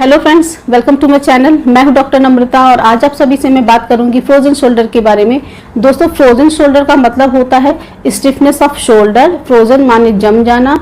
Hello friends, welcome to my channel. मैं हूं doctor नम्रता और आज आप सभी से मैं बात करूंगी फ्रोजन शोल्डर के बारे में। दोस्तों, फ्रोजन शोल्डर का मतलब होता है स्टिफनेस ऑफ शोल्डर। फ्रोजन माने जम जाना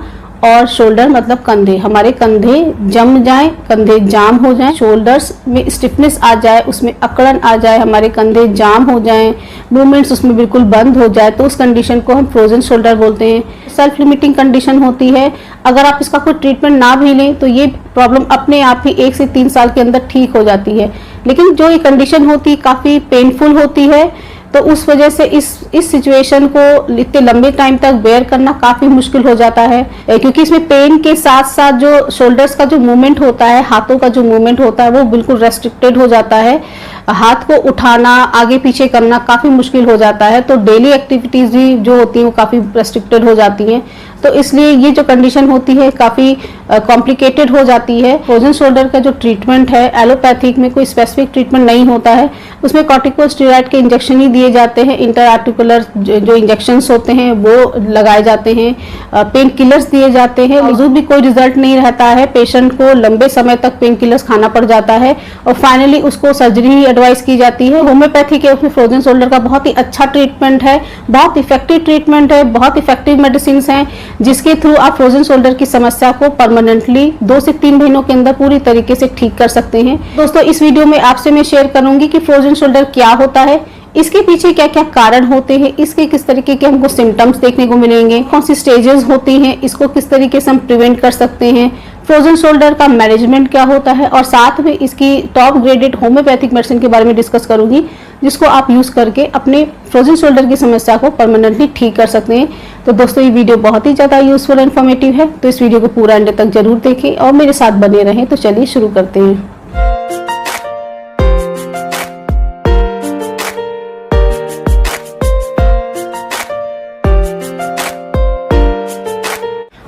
और शोल्डर मतलब कंधे। हमारे कंधे जम जाएं, कंधे जाम हो जाएं, शोल्डर्स में स्टिफनेस आ जाए, उसमें अकड़न आ जाए, हमारे कंधे जाम हो जाएं, मूवमेंट्स उसमें बिल्कुल बंद हो जाए, तो उस कंडीशन को हम फ्रोजन शोल्डर बोलते हैं। सेल्फ लिमिटिंग कंडीशन होती है। अगर आप इसका कोई ट्रीटमेंट ना भी लें तो ये प्रॉब्लम अपने आप ही 1 से 3 साल के अंदर ठीक हो जाती है। लेकिन जो ये कंडीशन होती है काफ़ी पेनफुल होती है, तो उस वजह से इस सिचुएशन को इतने लंबे टाइम तक बेयर करना काफ़ी मुश्किल हो जाता है, क्योंकि इसमें पेन के साथ साथ जो शोल्डर्स का जो मूवमेंट होता है, हाथों का जो मूवमेंट होता है, वो बिल्कुल रेस्ट्रिक्टेड हो जाता है। हाथ को उठाना, आगे पीछे करना काफ़ी मुश्किल हो जाता है। तो डेली एक्टिविटीज़ भी जो होती हैं वो काफ़ी रेस्ट्रिक्टेड हो जाती हैं। तो इसलिए ये जो कंडीशन होती है काफ़ी कॉम्प्लिकेटेड हो जाती है। फ्रोजन शोल्डर का जो ट्रीटमेंट है, एलोपैथिक में कोई स्पेसिफिक ट्रीटमेंट नहीं होता है। उसमें कॉर्टिकोस्टेरॉइड के इंजेक्शन ही दिए जाते हैं। इंटरआर्टिकुलर जो इंजेक्शंस होते हैं वो लगाए जाते हैं, पेन किलर्स दिए जाते हैं। बावजूद भी कोई रिजल्ट नहीं रहता है, पेशेंट को लंबे समय तक पेन किलर्स खाना पड़ जाता है और फाइनली उसको सर्जरी ही एडवाइस की जाती है। होम्योपैथी के उसमें फ्रोजन शोल्डर का बहुत ही अच्छा ट्रीटमेंट है, बहुत इफेक्टिव ट्रीटमेंट है, बहुत इफेक्टिव मेडिसिन हैं जिसके थ्रू आप फ्रोजन शोल्डर की समस्या को परमानेंटली 2 से 3 महीनों के अंदर पूरी तरीके से ठीक कर सकते हैं। दोस्तों, इस वीडियो में आपसे मैं शेयर करूंगी कि फ्रोजन शोल्डर क्या होता है, इसके पीछे क्या क्या कारण होते हैं, इसके किस तरीके के हमको सिम्टम्स देखने को मिलेंगे, कौन सी स्टेजेस होती हैं, इसको किस तरीके से हम प्रिवेंट कर सकते हैं, फ्रोजन शोल्डर का मैनेजमेंट क्या होता है, और साथ में इसकी टॉप ग्रेडेड होम्योपैथिक मेडिसिन के बारे में डिस्कस करूंगी जिसको आप यूज करके अपने फ्रोजन शोल्डर की समस्या को परमानेंटली ठीक कर सकते हैं। तो दोस्तों, ये वीडियो बहुत ही ज़्यादा यूजफुल और इन्फॉर्मेटिव है, तो इस वीडियो को पूरा एंड तक जरूर देखें और मेरे साथ बने रहें। तो चलिए शुरू करते हैं।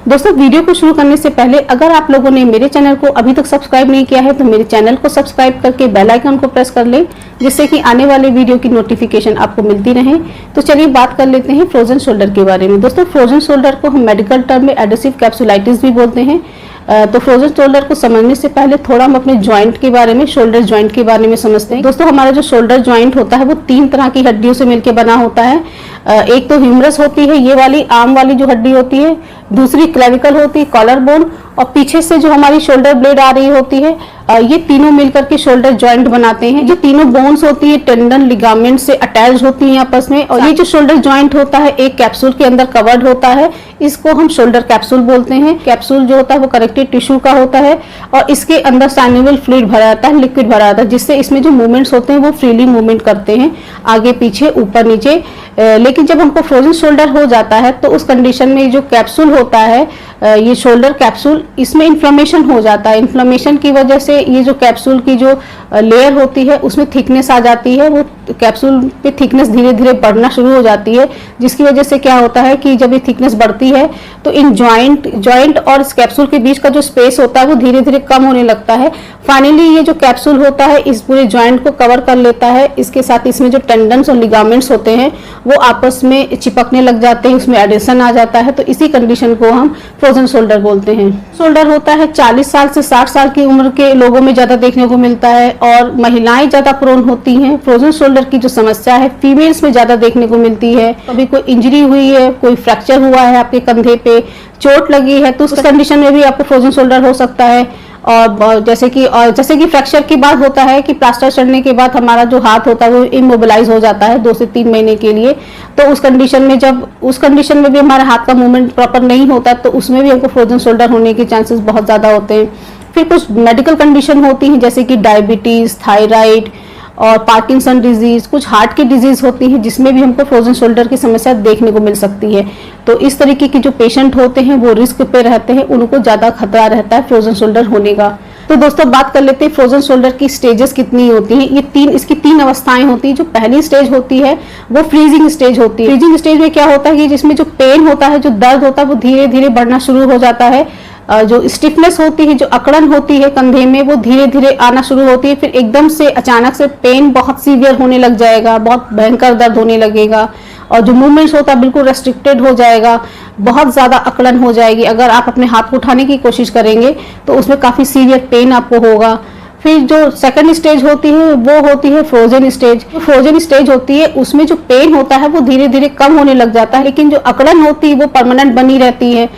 दोस्तों, वीडियो को शुरू करने से पहले अगर आप लोगों ने मेरे चैनल को अभी तक सब्सक्राइब नहीं किया है तो मेरे चैनल को सब्सक्राइब करके बेल आइकन को प्रेस कर लें, जिससे कि आने वाले वीडियो की नोटिफिकेशन आपको मिलती रहे। तो चलिए बात कर लेते हैं फ्रोजन शोल्डर के बारे में। दोस्तों, फ्रोजन शोल्डर को हम मेडिकल टर्म में एडेसिव कैप्सुलाइटिस भी बोलते हैं। तो फ्रोजन शोल्डर को समझने से पहले थोड़ा हम अपने जॉइंट के बारे में, शोल्डर जॉइंट के बारे में समझते हैं। दोस्तों, हमारा जो शोल्डर जॉइंट होता है वो 3 तरह की हड्डियों से मिलकर बना होता है। एक तो ह्यूमरस होती है, ये वाली आर्म वाली जो हड्डी होती है, दूसरी क्लेविकल होती है, कॉलर बोन, और पीछे से जो हमारी शोल्डर ब्लेड आ रही होती है, ये तीनों मिलकर के शोल्डर जॉइंट बनाते हैं। जो तीनों बोन्स होती है टेंडन लिगामेंट से अटैच होती हैं आपस में, और ये जो शोल्डर जॉइंट होता है एक कैप्सूल के अंदर कवर्ड होता है, इसको हम शोल्डर कैप्सूल बोलते हैं। कैप्सूल जो होता है वो कनेक्टिव टिश्यू का होता है और इसके अंदर साइनोवियल फ्लूइड भरा रहता है, लिक्विड भरा रहता है, जिससे इसमें जो मूवमेंट्स होते हैं वो फ्रीली मूवमेंट करते हैं, आगे पीछे ऊपर नीचे। लेकिन जब हमको फ्रोजन शोल्डर हो जाता है तो उस कंडीशन में जो कैप्सूल होता है, ये शोल्डर कैप्सूल, इसमें इन्फ्लेमेशन हो जाता है। इन्फ्लेमेशन की वजह से ये जो कैप्सूल की जो लेयर होती है उसमें थिकनेस आ जाती है, वो कैप्सूल पे थिकनेस धीरे धीरे बढ़ना शुरू हो जाती है, जिसकी वजह से क्या होता है कि जब ये थिकनेस बढ़ती है तो इन जॉइंट और इस कैप्सूल के बीच का जो स्पेस होता है वो धीरे धीरे कम होने लगता है। फाइनली ये जो कैप्सूल होता है इस पूरे जॉइंट को कवर कर लेता है। इसके साथ इसमें जो टेंडन्स और लिगामेंट्स होते हैं वो आपस में चिपकने लग जाते हैं, उसमें एडिशन आ जाता है। तो इसी कंडीशन को हम फ्रोजन शोल्डर बोलते हैं। शोल्डर होता है 40 साल से 60 साल की उम्र के लोगों में ज्यादा देखने को मिलता है और महिलाएं ज्यादा प्रोन होती हैं। फ्रोजन शोल्डर की जो समस्या है फीमेल्स में ज्यादा देखने को मिलती है। कभी कोई इंजरी हुई है, कोई फ्रैक्चर हुआ है, आपके कंधे पे चोट लगी है, तो उस कंडीशन में भी आपको फ्रोजन शोल्डर हो सकता है। और जैसे कि फ्रैक्चर की बात होता है कि प्लास्टर चढ़ने के बाद हमारा जो हाथ होता है वो इमोबिलाइज हो जाता है 2 से 3 महीने के लिए। तो उस कंडीशन में भी हमारे हाथ का मूवमेंट प्रॉपर नहीं होता, तो उसमें भी हमको फ्रोजन शोल्डर होने के चांसेस बहुत ज़्यादा होते हैं। फिर कुछ मेडिकल कंडीशन होती हैं जैसे कि डायबिटीज़, थायराइड और पार्किंसन डिजीज, कुछ हार्ट की डिजीज होती है जिसमें भी हमको फ्रोजन शोल्डर की समस्या देखने को मिल सकती है। तो इस तरीके के जो पेशेंट होते हैं वो रिस्क पे रहते हैं, उनको ज्यादा खतरा रहता है फ्रोजन शोल्डर होने का। तो दोस्तों, बात कर लेते हैं फ्रोजन शोल्डर की स्टेजेस कितनी होती हैं। इसकी 3 अवस्थाएं होती हैं। जो पहली स्टेज होती है वो फ्रीजिंग स्टेज होती है। फ्रीजिंग स्टेज में क्या होता है कि जिसमें जो पेन होता है, जो दर्द होता है, वो धीरे धीरे बढ़ना शुरू हो जाता है। जो स्टिफनेस होती है, जो अकड़न होती है कंधे में, वो धीरे धीरे आना शुरू होती है। फिर एकदम से अचानक से पेन बहुत सीवियर होने लग जाएगा, बहुत भयंकर दर्द होने लगेगा और जो मूवमेंट्स होता है बिल्कुल रेस्ट्रिक्टेड हो जाएगा, बहुत ज़्यादा अकड़न हो जाएगी। अगर आप अपने हाथ को उठाने की कोशिश करेंगे तो उसमें काफ़ी सीवियर पेन आपको होगा। फिर जो सेकंड स्टेज होती है वो होती है फ्रोजन स्टेज। जो फ्रोजन स्टेज होती है उसमें जो पेन होता है वो धीरे धीरे कम होने लग जाता है, लेकिन जो अकड़न होती है वो परमानेंट बनी रहती है।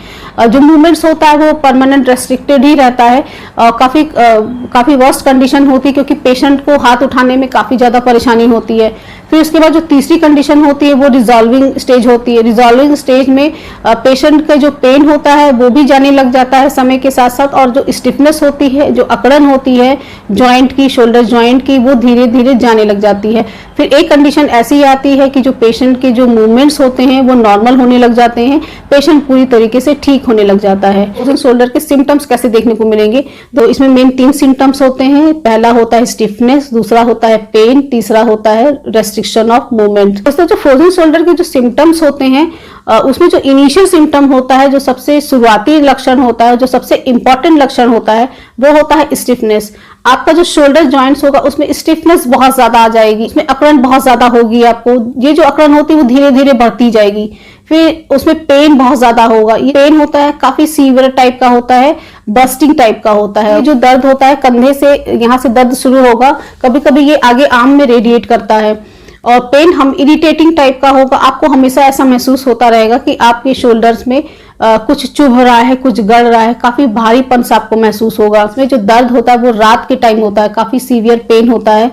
जो मूवमेंट्स होता है वो परमानेंट रेस्ट्रिक्टेड ही रहता है। काफ़ी वर्स्ट कंडीशन होती है, क्योंकि पेशेंट को हाथ उठाने में काफ़ी ज़्यादा परेशानी होती है। फिर उसके बाद जो तीसरी कंडीशन होती है वो रिजॉल्विंग स्टेज होती है। रिजॉल्विंग स्टेज में पेशेंट का जो पेन होता है वो भी जाने लग जाता है समय के साथ साथ, और जो स्टिफनेस होती है, जो अकड़न होती है जॉइंट की, शोल्डर जॉइंट की, वो धीरे धीरे जाने लग जाती है। फिर एक कंडीशन ऐसी आती है कि जो पेशेंट के जो मूवमेंट्स होते हैं वो नॉर्मल होने लग जाते हैं, पेशेंट पूरी तरीके से ठीक होने लग जाता है। फ्रोजन शोल्डर के सिम्टम्स कैसे देखने को मिलेंगे, तो इसमें मेन 3 सिम्टम्स होते हैं। पहला होता है स्टिफनेस, दूसरा होता है पेन, तीसरा होता है रेस्ट्रिक्शन ऑफ मूवमेंट। दोस्तों, जो फ्रोजन शोल्डर के जो सिम्टम्स होते हैं उसमें जो इनिशियल सिम्टम होता है, जो सबसे शुरुआती लक्षण होता है, जो सबसे इंपॉर्टेंट लक्षण होता है, वो होता है स्टिफनेस। आपका जो शोल्डर जॉइंट्स होगा उसमें स्टिफनेस बहुत ज्यादा आ जाएगी, उसमें अकड़न बहुत ज्यादा होगी। आपको ये जो अकड़न होती है वो धीरे धीरे बढ़ती जाएगी। फिर उसमें पेन बहुत ज्यादा होगा। ये पेन होता है काफी सीवियर टाइप का होता है, बस्टिंग टाइप का होता है। जो दर्द होता है कंधे से, यहाँ से दर्द शुरू होगा, कभी कभी ये आगे आर्म में रेडिएट करता है। और पेन हम इरिटेटिंग टाइप का होगा, आपको हमेशा ऐसा महसूस होता रहेगा कि आपके शोल्डर्स में कुछ चुभ रहा है, कुछ गड़ रहा है, काफी भारीपन सा आपको महसूस होगा। उसमें जो दर्द होता है वो रात के टाइम होता है, काफी सीवियर पेन होता है,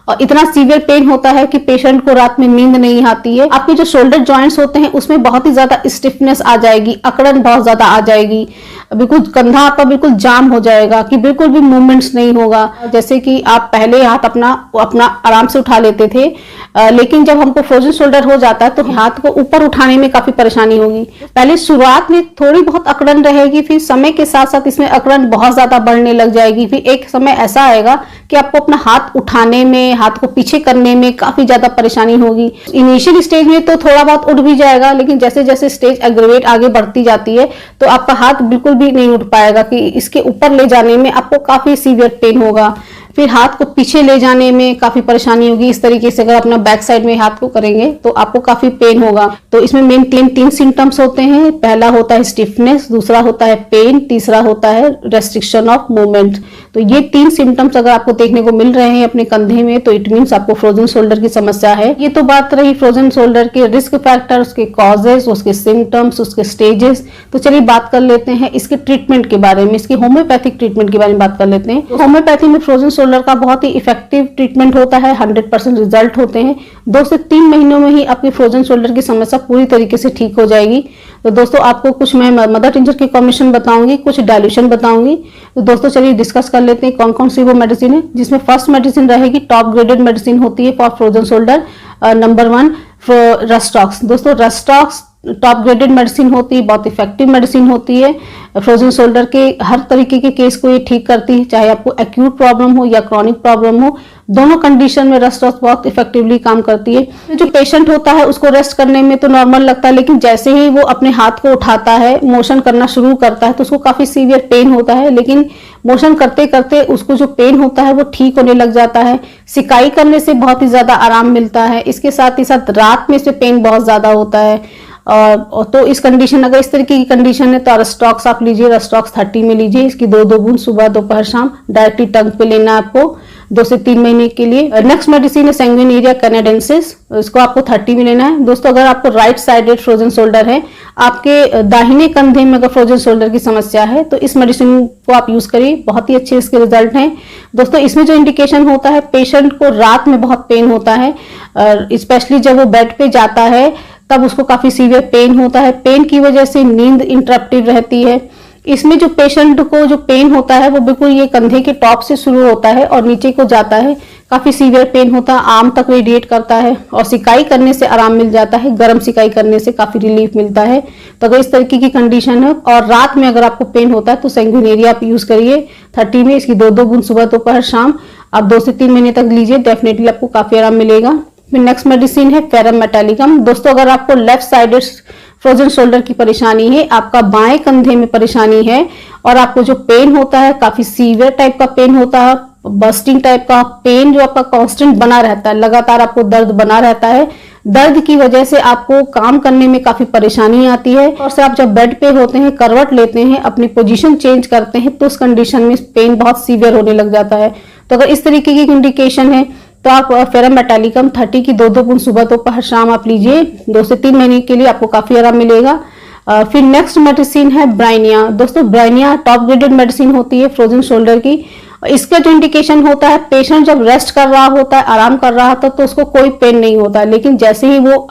और इतना सीवियर पेन होता है कि पेशेंट को रात में नींद नहीं आती है। आपके जो शोल्डर जॉइंट्स होते हैं उसमें बहुत ही ज्यादा स्टिफनेस आ जाएगी, अकड़न बहुत ज्यादा आ जाएगी, बिल्कुल कंधा आपका बिल्कुल जाम हो जाएगा कि बिल्कुल भी मूवमेंट्स नहीं होगा। जैसे कि आप पहले हाथ अपना आराम से उठा लेते थे, लेकिन जब हमको फ्रोजन शोल्डर हो जाता है तो हाथ को ऊपर उठाने में काफी परेशानी होगी। पहले शुरुआत में थोड़ी बहुत अकड़न रहेगी, फिर समय के साथ साथ इसमें अकड़न बहुत ज्यादा बढ़ने लग जाएगी। फिर एक समय ऐसा आएगा कि आपको अपना हाथ उठाने में, हाथ को पीछे करने में काफी ज्यादा परेशानी होगी। इनिशियल स्टेज में तो थोड़ा बहुत उठ भी जाएगा, लेकिन जैसे जैसे स्टेज एग्रेवेट आगे बढ़ती जाती है तो आपका हाथ बिल्कुल भी नहीं उठ पाएगा, कि इसके ऊपर ले जाने में आपको काफी सीवियर पेन होगा। फिर हाथ को पीछे ले जाने में काफी परेशानी होगी। इस तरीके से अगर अपना बैक साइड में हाथ को करेंगे तो आपको काफी पेन होगा। तो इसमें मेन 3 सिम्टम्स होते हैं। पहला होता है स्टिफनेस, दूसरा होता है पेन, तीसरा होता है रेस्ट्रिक्शन ऑफ मूवमेंट। तो ये 3 सिम्टम्स अगर आपको देखने को मिल रहे हैं अपने कंधे में तो इट मीन्स आपको फ्रोजन शोल्डर की समस्या है। ये तो बात रही फ्रोजन शोल्डर के रिस्क फैक्टर, उसके कॉजेस, उसके सिम्टम्स, उसके स्टेजेस। तो चलिए बात कर लेते हैं इसके ट्रीटमेंट के बारे में, इसकी होम्योपैथिक ट्रीटमेंट के बारे में बात कर लेते हैं। होम्योपैथी में फ्रोजन शोल्डर का बहुत ही इफेक्टिव ट्रीटमेंट होता है, 100% रिजल्ट होते हैं। 2 से 3 महीनों में ही आपकी फ्रोजन शोल्डर की समस्या पूरी तरीके से ठीक हो जाएगी। तो दोस्तों, आपको कुछ मैं मदर टिंचर की कॉम्बिनेशन बताऊंगी, कुछ डाइल्यूशन बताऊंगी। तो दोस्तों चलिए डिस्कस कर लेते हैं कौन कौन सी वो मेडिसिन है। जिसमें फर्स्ट मेडिसिन रहेगी, टॉप ग्रेडेड मेडिसिन होती है फॉर फ्रोजन शोल्डर, नंबर 1 रेस्टॉक्स। दोस्तों, रेस्टॉक्स टॉप ग्रेडेड मेडिसिन होती है, बहुत इफेक्टिव मेडिसिन होती है। फ्रोजन शोल्डर के हर तरीके के केस को ये ठीक करती है, चाहे आपको एक्यूट प्रॉब्लम हो या क्रॉनिक प्रॉब्लम हो, दोनों कंडीशन में रेस्टॉक्स बहुत इफेक्टिवली काम करती है। जो पेशेंट होता है उसको रेस्ट करने में तो नॉर्मल लगता है, लेकिन जैसे ही वो अपने हाथ को उठाता है, मोशन करना शुरू करता है, तो उसको काफी सीवियर पेन होता है। लेकिन मोशन करते करते उसको जो पेन होता है वो ठीक होने लग जाता है। सिकाई करने से बहुत ही ज्यादा आराम मिलता है। इसके साथ ही साथ रात में से पेन बहुत ज्यादा होता है। और तो इस कंडीशन, अगर इस तरीके की कंडीशन है तो रेस्टॉक्स आप लीजिए, रेस्टॉक्स 30 में लीजिए। इसकी 2 बूंद सुबह, दोपहर, शाम डायरेक्टली टंग पे लेना आपको 2 से 3 महीने के लिए। नेक्स्ट मेडिसिन है सैंग्विनेरिया कैनेडेंसिस, इसको आपको 30 में लेना है। दोस्तों, अगर आपको राइट साइडेड फ्रोजन शोल्डर है, आपके दाहिने कंधे में अगर फ्रोजन शोल्डर की समस्या है तो इस मेडिसिन को आप यूज करिए, बहुत ही अच्छे इसके रिजल्ट हैं। दोस्तों, इसमें जो इंडिकेशन होता है, पेशेंट को रात में बहुत पेन होता है, स्पेशली जब वो बेड पे जाता है तब उसको काफी सीवियर पेन होता है। पेन की वजह से नींद इंटरप्टिव रहती है। इसमें जो पेशेंट को जो पेन होता है वो बिल्कुल ये कंधे के टॉप से शुरू होता है और नीचे को जाता है, काफी सीवियर पेन होता है, आर्म तक रेडिएट करता है, और सिकाई करने से आराम मिल जाता है, गर्म सिकाई करने से काफी रिलीफ मिलता है। तो अगर इस तरीके की कंडीशन है और रात में अगर आपको पेन होता है तो सैंग्विनेरिया आप यूज करिए 30 में। इसकी 2 बूंद सुबह, दोपहर, शाम आप 2 से 3 महीने तक लीजिए, डेफिनेटली आपको काफी आराम मिलेगा। फिर नेक्स्ट मेडिसिन है फेरम मेटालिकम। दोस्तों, अगर आपको लेफ्ट साइडेड फ्रोजन शोल्डर की परेशानी है, आपका बाएं कंधे में परेशानी है और आपको जो पेन होता है काफी सीवियर टाइप का पेन होता है, बस्टिंग टाइप का पेन जो आपका कांस्टेंट बना रहता है, लगातार आपको दर्द बना रहता है, दर्द की वजह से आपको काम करने में काफी परेशानी आती है, और से आप जब बेड पे होते हैं, करवट लेते हैं, अपनी पोजीशन चेंज करते हैं, तो उस कंडीशन में पेन बहुत सीवियर होने लग जाता है। तो अगर इस तरीके की इंडिकेशन है तो आप फेरम मेटालिकम 30 की 2-2 बूंद सुबह दोपहर शाम आप लीजिए, 2 से 3 महीने के लिए आपको काफी आराम मिलेगा। फिर नेक्स्ट मेडिसिन है ब्राइनिया। दोस्तों ब्राइनिया टॉप ग्रेडेड मेडिसिन होती है फ्रोजन शोल्डर की। इसका जो इंडिकेशन होता है, पेशेंट जब रेस्ट कर रहा होता है, आराम कर रहा होता है, तो उसको कोई पेन नहीं होता, लेकिन जैसे ही वो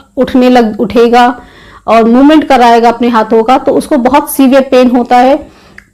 उठेगा और मूवमेंट कराएगा अपने हाथों का, तो उसको बहुत सीवियर पेन होता है।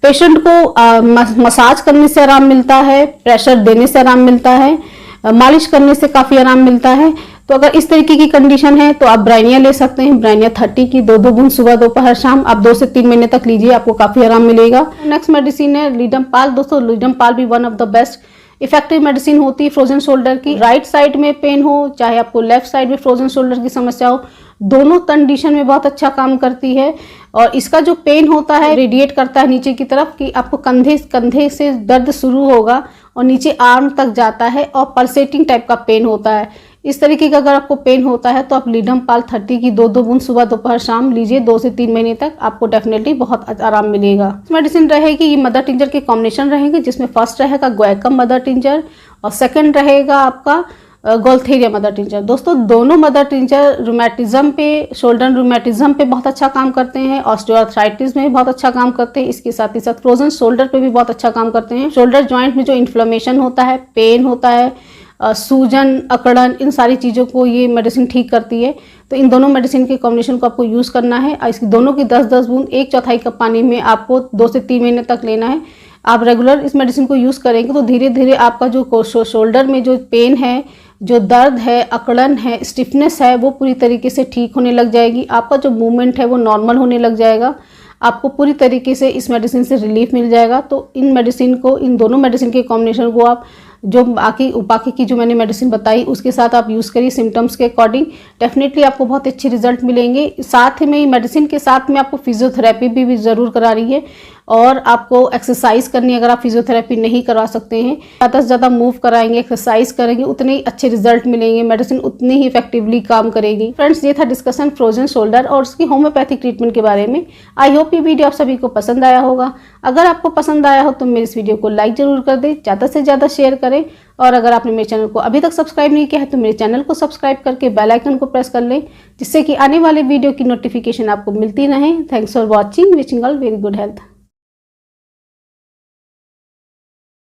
पेशेंट को मसाज करने से आराम मिलता है, प्रेशर देने से आराम मिलता है, मालिश करने से काफी आराम मिलता है। तो अगर इस तरीके की कंडीशन है तो आप ब्राइनिया ले सकते हैं। ब्राइनिया 30 की 2-2 बूंद सुबह दोपहर शाम आप 2 से 3 महीने तक लीजिए, आपको काफी आराम मिलेगा। नेक्स्ट मेडिसिन है लीडमपाल। दोस्तों लीडमपाल भी one of the best effective medicine होती है फ्रोजन शोल्डर की। राइट साइड में पेन हो, चाहे आपको लेफ्ट साइड में फ्रोजन शोल्डर की समस्या हो, दोनों कंडीशन में बहुत अच्छा काम करती है। और इसका जो पेन होता है रेडिएट करता है नीचे की तरफ, कि आपको कंधे से दर्द शुरू होगा और नीचे आर्म तक जाता है और पल्सेटिंग टाइप का पेन होता है। इस तरीके का अगर आपको पेन होता है तो आप लीडमपाल 30 की 2-2 बूंद सुबह दोपहर शाम लीजिए, 2 से 3 महीने तक आपको डेफिनेटली बहुत आराम मिलेगा। मेडिसिन रहेगी, ये मदर टिंजर के कॉम्बिनेशन रहेंगे, जिसमें फर्स्ट रहेगा गुएकम मदर टिंजर और सेकंड रहेगा आपका गोल्थेरिया मदर टिंचर। दोस्तों दोनों मदर टिंचर रूमेटिज्म पे, शोल्डर रूमेटिज्म पे बहुत अच्छा काम करते हैं, ऑस्टियोआर्थराइटिस में भी बहुत अच्छा काम करते हैं। इसके साथ ही साथ फ्रोजन शोल्डर पे भी बहुत अच्छा काम करते हैं। शोल्डर जॉइंट में जो इन्फ्लेमेशन होता है, पेन होता है, सूजन, अकड़न, इन सारी चीज़ों को ये मेडिसिन ठीक करती है। तो इन दोनों मेडिसिन के कॉम्बिनेशन को आपको यूज़ करना है। इसकी दोनों की 10-10 बूंद 1/4 कप पानी में आपको 2 से 3 महीने तक लेना है। आप रेगुलर इस मेडिसिन को यूज़ करेंगे तो धीरे धीरे आपका जो शोल्डर में जो पेन है, जो दर्द है, अकड़न है, स्टिफनेस है, वो पूरी तरीके से ठीक होने लग जाएगी। आपका जो मूवमेंट है वो नॉर्मल होने लग जाएगा। आपको पूरी तरीके से इस मेडिसिन से रिलीफ मिल जाएगा। तो इन मेडिसिन को, इन दोनों मेडिसिन के कॉम्बिनेशन को आप जो बाकी की जो मैंने मेडिसिन बताई उसके साथ आप यूज़ करिए सिम्टम्स के अकॉर्डिंग, डेफिनेटली आपको बहुत अच्छे रिजल्ट मिलेंगे। साथ में मेडिसिन के साथ में आपको फिजियोथेरेपी भी ज़रूर करा रही है, और आपको एक्सरसाइज करनी है। अगर आप फिजियोथेरेपी नहीं करवा सकते हैं, ज़्यादा से ज़्यादा मूव कराएंगे, एक्सरसाइज करेंगे, उतने ही अच्छे रिजल्ट मिलेंगे, मेडिसिन उतनी ही इफेक्टिवली काम करेगी। फ्रेंड्स, ये था डिस्कशन फ्रोजन शोल्डर और उसकी होम्योपैथिक ट्रीटमेंट के बारे में। आई होप ये वीडियो आप सभी को पसंद आया होगा। अगर आपको पसंद आया हो तो मेरे इस वीडियो को लाइक जरूर कर दें, ज़्यादा से ज़्यादा शेयर करें, और अगर आपने मेरे चैनल को अभी तक सब्सक्राइब नहीं किया है तो मेरे चैनल को सब्सक्राइब करके बेल आइकन को प्रेस कर लें, जिससे कि आने वाले वीडियो की नोटिफिकेशन आपको मिलती रहे। Thanks for watching, wishing all very good health.